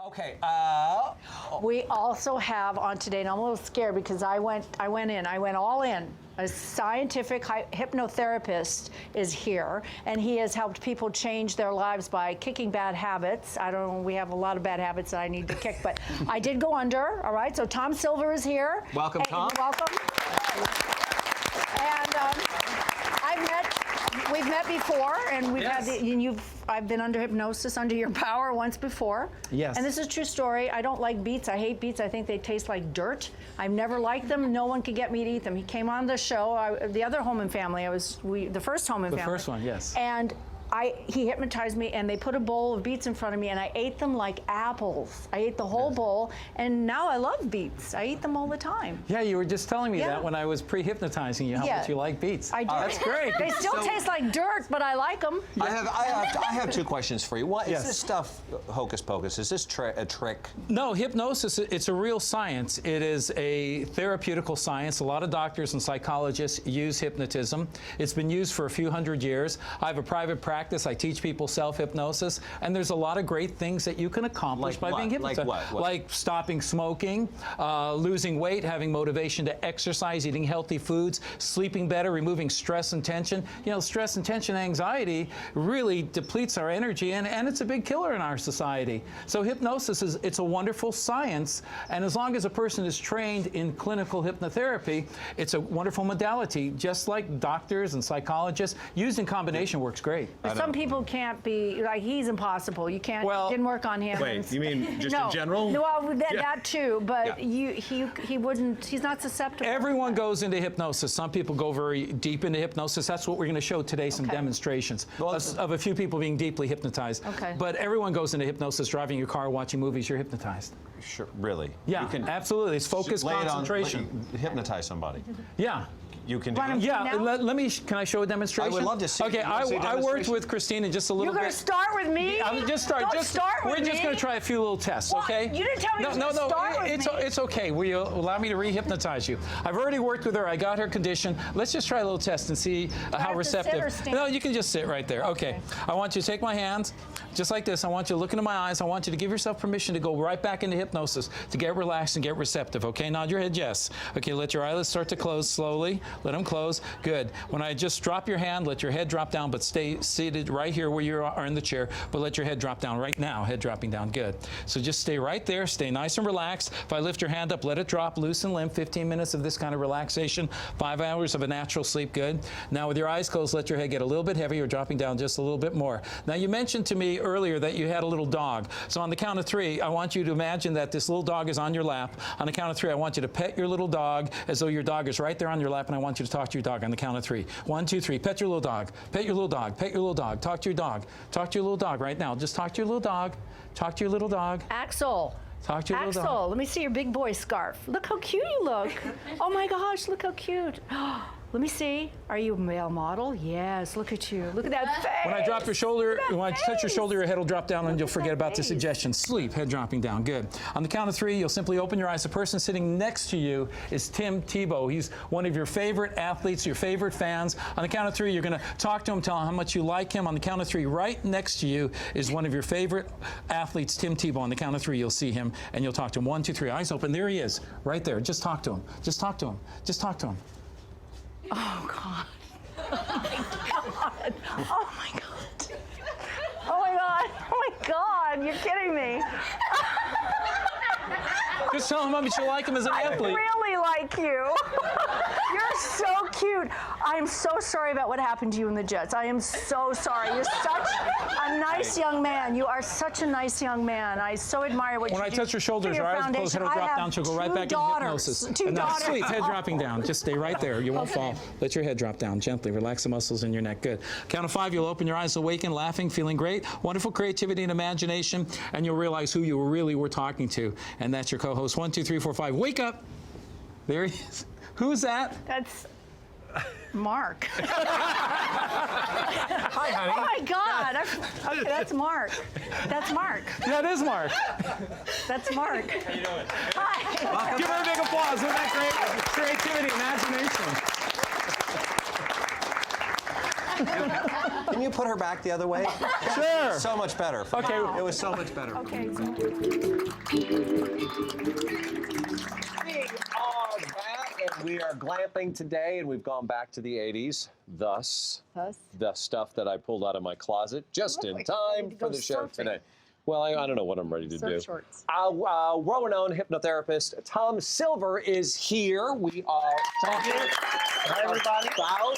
Okay. We also have on today, and I'm a little scared because I went all in. A scientific hypnotherapist is here, and he has helped people change their lives by kicking bad habits. I don't know, we have a lot of bad habits that I need to kick, but I did go under, all right? So Tom Silver is here. Welcome, Tom. Welcome. And we've met before, and we've had I've been under hypnosis, under your power once before. Yes. And this is a true story. I don't like beets. I hate beets. I think they taste like dirt. I've never liked them. No one could get me to eat them. He came on the show, the other home and family. The first home and family. The first one, yes. And he hypnotized me, and they put a bowl of beets in front of me, and I ate them like apples. I ate the whole bowl, and now I love beets. I eat them all the time. Yeah, you were just telling me that when I was pre-hypnotizing you, how much you like beets. I do. That's great. They still taste like dirt, but I like them. I have two questions for you. One, is this stuff hocus pocus? Is this a trick? No, hypnosis, it's a real science. It is a therapeutical science. A lot of doctors and psychologists use hypnotism. It's been used for a few hundred years. I have a private practice. I teach people self-hypnosis, and there's a lot of great things that you can accomplish by being hypnotized. Like what? Like stopping smoking, losing weight, having motivation to exercise, eating healthy foods, sleeping better, removing stress and tension. You know, stress and tension, anxiety really depletes our energy, and it's a big killer in our society. So hypnosis it's a wonderful science, and as long as a person is trained in clinical hypnotherapy, it's a wonderful modality, just like doctors and psychologists. Used in combination works great. Some people can't be, like, he's impossible. You can't, didn't work on him. Wait, you mean just in general? No, well, that too, but he wouldn't, he's not susceptible. Everyone goes into hypnosis. Some people go very deep into hypnosis. That's what we're going to show today, some demonstrations of a few people being deeply hypnotized. Okay. But everyone goes into hypnosis, driving your car, watching movies, you're hypnotized. Sure, really? Yeah, you can absolutely. It's focused concentration. Hypnotize somebody. Yeah. You can do it? Yeah, let me, can I show a demonstration? I would love to see. Okay, I worked with Christina just a little bit. You're going to start with me? I'm just start. Don't start with We're just going to try a few little tests, okay? You didn't tell me to start with me. It's okay. Will you allow me to re-hypnotize you? I've already worked with her. I got her condition. Let's just try a little test and see how receptive. Sit or stand? No, you can just sit right there. Okay. I want you to take my hands, just like this. I want you to look into my eyes. I want you to give yourself permission to go right back into hypnosis, to get relaxed and get receptive, okay? Nod your head yes. Okay, let your eyelids start to close slowly. Let them close. Good. When I just drop your hand, let your head drop down, but stay seated right here where you are in the chair, but let your head drop down right now, head dropping down. Good. So just stay right there, stay nice and relaxed. If I lift your hand up, let it drop, loose and limp, 15 minutes of this kind of relaxation, 5 hours of a natural sleep. Good. Now with your eyes closed, let your head get a little bit heavier, dropping down just a little bit more. Now you mentioned to me earlier that you had a little dog. So on the count of 3, I want you to imagine that this little dog is on your lap. On the count of 3, I want you to pet your little dog as though your dog is right there on your lap, and I want you to talk to your dog on the count of 3. 1, 2, 3. Pet your little dog. Pet your little dog. Pet your little dog. Talk to your dog. Talk to your little dog right now. Just talk to your little dog. Talk to your little dog. Axel. Talk to your little dog. Axel, let me see your big boy scarf. Look how cute you look. Oh my gosh, look how cute. Let me see. Are you a male model? Yes, look at you. Look at that face. When I drop your shoulder, when I touch your shoulder, your head will drop down and you'll forget about the suggestion. Sleep, head dropping down. Good. On the count of 3, you'll simply open your eyes. The person sitting next to you is Tim Tebow. He's one of your favorite athletes, your favorite fans. On the count of 3, you're going to talk to him, tell him how much you like him. On the count of 3, right next to you is one of your favorite athletes, Tim Tebow. On the count of 3, you'll see him and you'll talk to him. 1, 2, 3, eyes open. There he is, right there. Just talk to him. Just talk to him. Just talk to him. Oh, God. Oh, my God. Oh, my God. Oh, my God. Oh, my God. You're kidding me. Just tell him how much you like him as an athlete. I really like you. You're so cute. I'm so sorry about what happened to you in the Jets. I am so sorry. You're such a nice young man. You are such a nice young man. I so admire what you do. When I touch your shoulders, your eyes closed, head will drop down. She'll go right back into hypnosis. Two daughters. Sleep, head dropping down. Just stay right there. You won't fall. Let your head drop down gently. Relax the muscles in your neck. Good. Count of 5, you'll open your eyes, awaken, laughing, feeling great. Wonderful creativity and imagination, and you'll realize who you really were talking to, and that's your co-host. 1, 2, 3, 4, 5. Wake up. There he is. Who's that? That's Mark. Hi, honey. Oh, my God. Okay, that's Mark. That's Mark. That is Mark. That's Mark. How you doing? Hi. Give her a big applause. Isn't that great? Creativity, imagination. Can you put her back the other way? Sure. So much better. Okay. It was so much better. Okay. We are back, and we are glamping today, and we've gone back to the 80s. Thus, the stuff that I pulled out of my closet just in time for the show today. Well, I don't know what I'm ready to do. Shorts. World-renowned hypnotherapist Tom Silver is here. We are talking about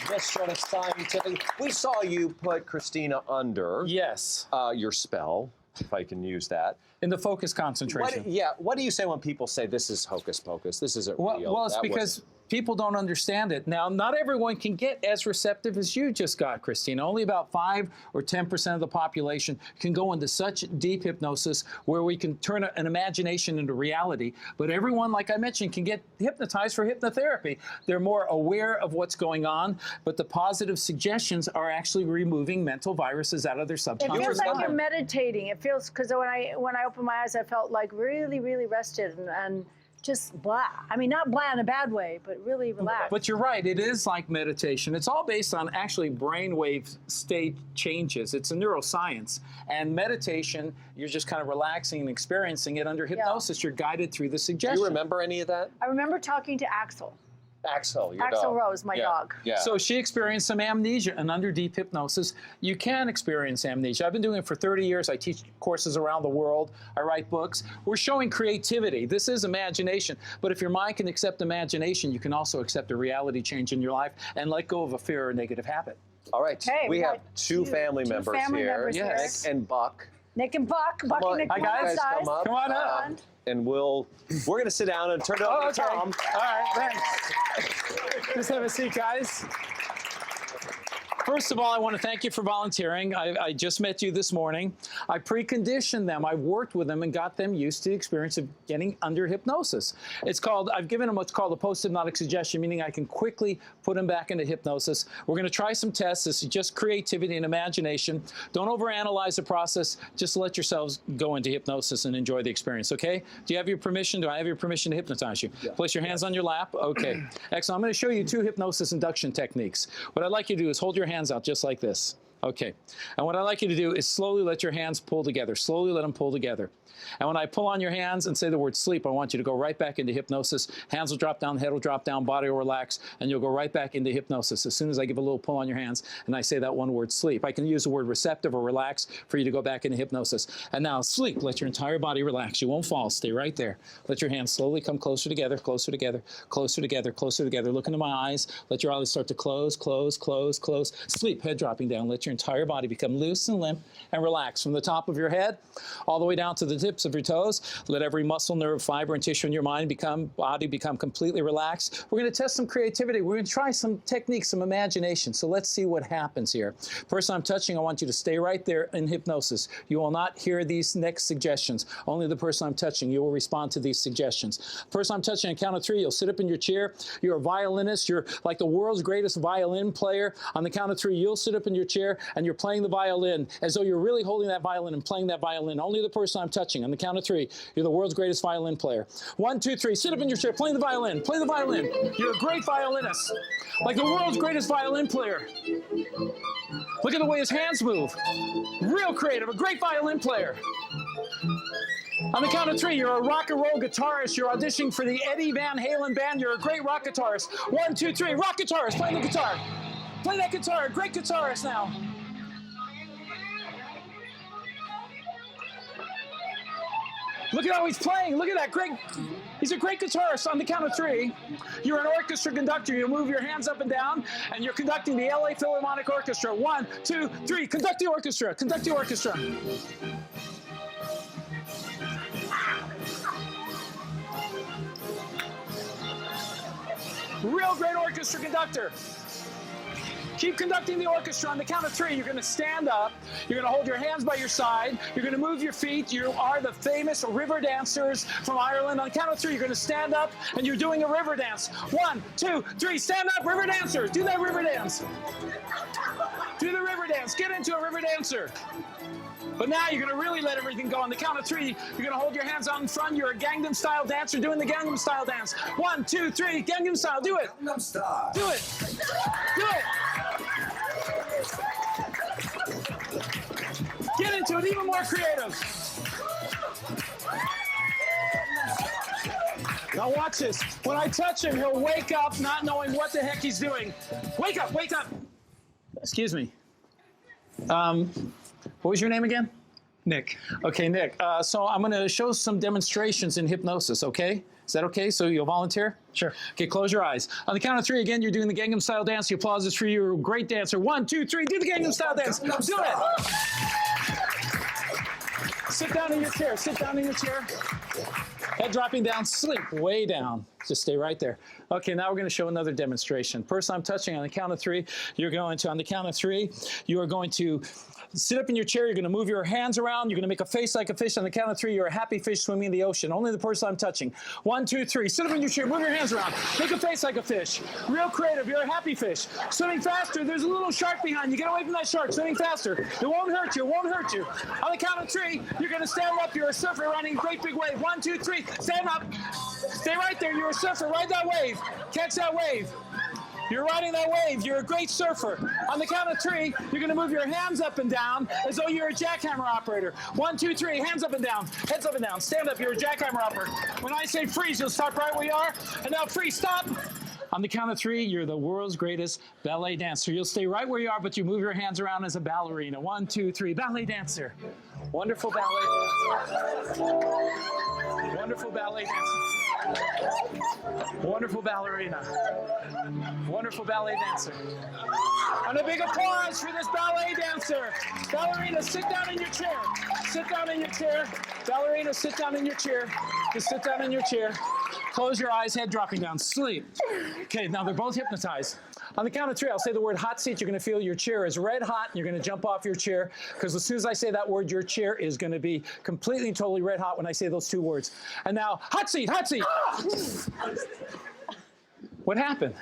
this sort of scientific. We saw you put Christina under Yes. your spell, if I can use that. In the focus concentration. What do you say when people say this is hocus pocus? This isn't real. Well, it's because people don't understand it. Now, not everyone can get as receptive as you just got, Christina. Only about 5 or 10% of the population can go into such deep hypnosis where we can turn an imagination into reality. But everyone, like I mentioned, can get hypnotized for hypnotherapy. They're more aware of what's going on, but the positive suggestions are actually removing mental viruses out of their It subconscious feels like mind. you're meditating. It feels, because when I opened my eyes, I felt like really, really rested and just blah. I mean, not blah in a bad way, but really relaxed. But you're right, it is like meditation. It's all based on actually brainwave state changes. It's a neuroscience. And meditation, you're just kind of relaxing and experiencing it. Under hypnosis, you're guided through the Do suggestion. you remember any of that? I remember talking to Axel. Axel, your Axel dog. Rose, my dog. Yeah. So she experienced some amnesia, and under deep hypnosis, you can experience amnesia. I've been doing it for 30 years. I teach courses around the world. I write books. We're showing creativity. This is imagination. But if your mind can accept imagination, you can also accept a reality change in your life and let go of a fear or negative habit. All right. Okay, we we have got two family members here. Yes. Nick and Buck. Nick and Buck. Buck Come on, and Nick, Hi, guys. You come up. Come on up. And we're going to sit down and turn it over to Tom. All right, thanks. Just have a seat, guys. First of all, I want to thank you for volunteering. I just met you this morning. I preconditioned them. I worked with them and got them used to the experience of getting under hypnosis. I've given them what's called a post-hypnotic suggestion, meaning I can quickly put them back into hypnosis. We're going to try some tests. This is just creativity and imagination. Don't overanalyze the process. Just let yourselves go into hypnosis and enjoy the experience, okay? Do you have your permission? Do I have your permission to hypnotize you? Yeah. Place your hands on your lap. Okay. Excellent. I'm going to show you 2 hypnosis induction techniques. What I'd like you to do is hold your hands out just like this. Okay. And what I'd like you to do is slowly let your hands pull together. Slowly let them pull together. And when I pull on your hands and say the word sleep, I want you to go right back into hypnosis. Hands will drop down, head will drop down, body will relax, and you'll go right back into hypnosis as soon as I give a little pull on your hands and I say that one word, sleep. I can use the word receptive or relax for you to go back into hypnosis. And now sleep. Let your entire body relax. You won't fall. Stay right there. Let your hands slowly come closer together, closer together, closer together, closer together. Look into my eyes. Let your eyelids start to close, close, close, close. Sleep. Head dropping down. Let your entire body become loose and limp and relax from the top of your head all the way down to the tips of your toes. Let every muscle, nerve, fiber, and tissue in your body become completely relaxed. We're going to test some creativity. We're going to try some techniques, some imagination. So let's see what happens here. Person I'm touching, I want you to stay right there in hypnosis. You will not hear these next suggestions. Only the person I'm touching, you will respond to these suggestions. Person I'm touching, on count of 3, you'll sit up in your chair. You're a violinist. You're like the world's greatest violin player. On the count of 3, you'll sit up in your chair and you're playing the violin as though you're really holding that violin and playing that violin. Only the person I'm touching. On the count of 3, you're the world's greatest violin player. 1, 2, 3, sit up in your chair, playing the violin. Play the violin. You're a great violinist, like the world's greatest violin player. Look at the way his hands move. Real creative, a great violin player. On the count of 3, you're a rock and roll guitarist. You're auditioning for the Eddie Van Halen band. You're a great rock guitarist. 1, 2, 3, rock guitarist, play the guitar. Play that guitar, great guitarist now. Look at how he's playing. Look at that. Great. He's a great guitarist. On the count of 3, you're an orchestra conductor. You move your hands up and down, and you're conducting the LA Philharmonic Orchestra. 1, 2, 3. Conduct the orchestra. Conduct the orchestra. Real great orchestra conductor. Keep conducting the orchestra. On the count of 3, you're going to stand up. You're going to hold your hands by your side. You're going to move your feet. You are the famous river dancers from Ireland. On the count of 3, you're going to stand up, and you're doing a river dance. 1, 2, 3, stand up, river dancers. Do that river dance. Do the river dance. Get into a river dancer. But now you're going to really let everything go. On the count of 3, you're going to hold your hands out in front. You're a Gangnam Style dancer doing the Gangnam Style dance. 1, 2, 3, Gangnam Style. Do it. Gangnam Style. Do it. Do it. into it, even more creative. Now watch this. When I touch him, he'll wake up not knowing what the heck he's doing. Wake up, wake up. Excuse me. What was your name again? Nick. Okay, Nick. So I'm going to show some demonstrations in hypnosis, okay? Is that okay? So you'll volunteer? Sure. Okay, close your eyes. On the count of 3, again, you're doing the Gangnam Style dance. The applause is for you. You're a great dancer. 1, 2, 3. Do the Gangnam Style dance. Do it. Sit down in your chair. Sit down in your chair. Head dropping down, sleep way down. Just stay right there. Okay, now we're going to show another demonstration. Person I'm touching, on the count of 3, you're going to, on the count of 3, you are going to sit up in your chair. You're going to move your hands around. You're going to make a face like a fish. On the count of 3, you're a happy fish swimming in the ocean. Only the person I'm touching. 1, 2, 3. Sit up in your chair. Move your hands around. Make a face like a fish. Real creative. You're a happy fish. Swimming faster. There's a little shark behind you. Get away from that shark. Swimming faster. It won't hurt you. It won't hurt you. On the count of 3, you're going to stand up. You're a surfer riding a great big wave. 1, 2, 3. Stand up. Stay right there. You're a surfer. Ride that wave. Catch that wave. You're riding that wave. You're a great surfer. On the count of 3, you're going to move your hands up and down as though you're a jackhammer operator. 1, 2, 3. Hands up and down. Heads up and down. Stand up. You're a jackhammer operator. When I say freeze, you'll stop right where you are. And now freeze. Stop. On the count of 3, you're the world's greatest ballet dancer. You'll stay right where you are, but you move your hands around as a ballerina. 1, 2, 3. Ballet dancer. Wonderful ballet dancer. Wonderful ballet dancer. Wonderful ballerina. Wonderful ballet dancer. And a big applause for this ballet dancer. Ballerina, sit down in your chair. Sit down in your chair. Ballerina, sit down in your chair. Just sit down in your chair. Close your eyes, head dropping down. Sleep. Okay, now they're both hypnotized. On the count of 3, I'll say the word hot seat. You're going to feel your chair is red hot, and you're going to jump off your chair, because as soon as I say that word, your chair is going to be completely and totally red hot when I say those 2 words. And now, hot seat, hot seat. What happened?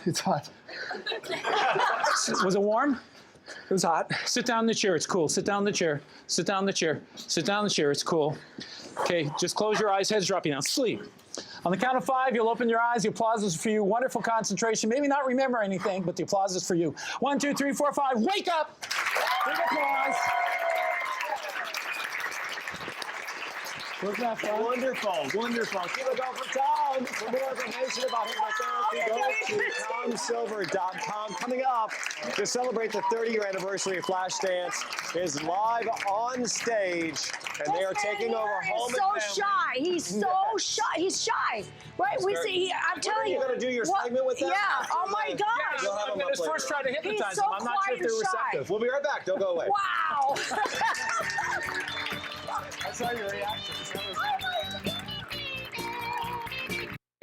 It's hot. Was it warm? It was hot. Sit down in the chair. It's cool. Sit down in the chair. Sit down in the chair. Sit down in the chair. It's cool. Okay, just close your eyes. Head's dropping down. Sleep. On the count of 5, you'll open your eyes. The applause is for you. Wonderful concentration. Maybe not remember anything, but the applause is for you. 1, 2, 3, 4, 5. Wake up! Big applause. Wasn't that fun? Wonderful, wonderful. Keep it going for Tom. For more information about hypnotherapy, go to tomsilver.com. Coming up to celebrate the 30-year anniversary of Flashdance is live on stage, and they are taking over Home and Family. He's so shy. He's so shy. He's shy. Right? We see. I'm telling you. You're going to do your segment with them? Yeah. Oh my gosh. We'll have I'm them going to up first later. try to hypnotize He's so them. I'm not sure if they're quiet and shy. receptive. We'll be right back. Don't go away. Wow. I saw your reactions.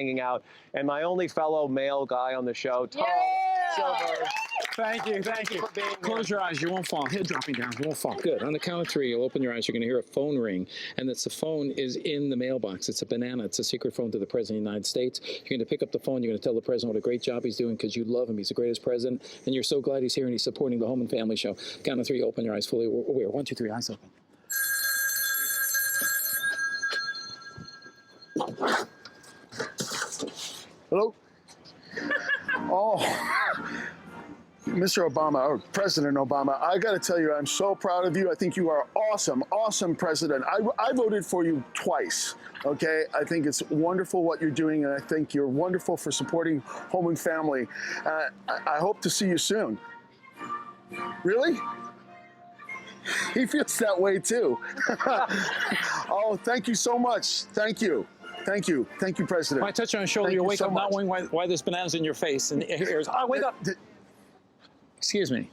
Hanging out, and my only fellow male guy on the show, Tom Silver. Thank you, thank you. for being here. Close your eyes, you won't fall. Head dropping down, you won't fall. Good. On the count of 3, you'll open your eyes, you're going to hear a phone ring, and the phone is in the mailbox. It's a banana. It's a secret phone to the President of the United States. You're going to pick up the phone, you're going to tell the President what a great job he's doing because you love him. He's the greatest president, and you're so glad he's here and he's supporting the Home and Family Show. Count of 3, open your eyes fully aware. 1, 2, 3, eyes open. Hello? Oh, Mr. Obama, or President Obama, I got to tell you, I'm so proud of you. I think you are awesome, awesome president. I voted for you twice, okay? I think it's wonderful what you're doing, and I think you're wonderful for supporting Home and Family. I hope to see you soon. Really? He feels that way too. Oh, thank you so much. Thank you. Thank you. Thank you, President. When I touch you on the shoulder, Thank you you wake so up not much. knowing why there's bananas in your face and ears. Oh, wake up. Excuse me.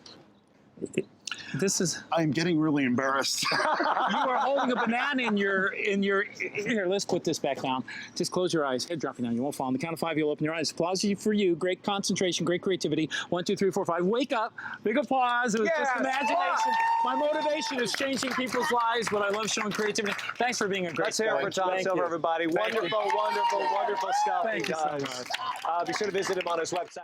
This is. I'm getting really embarrassed. You are holding a banana in your. Here, let's put this back down. Just close your eyes. Head dropping down. You won't fall. On the count of 5, you'll open your eyes. Applause for you. Great concentration. Great creativity. 1, 2, 3, 4, 5. Wake up. Big applause. It was just imagination. My motivation is changing people's lives, but I love showing creativity. Thanks for being a great. Let's hear it for Tom Thank Silver, you. everybody. Thank you. Wonderful, wonderful, wonderful stuff Thank he you so does. much. Be sure to visit him on his website.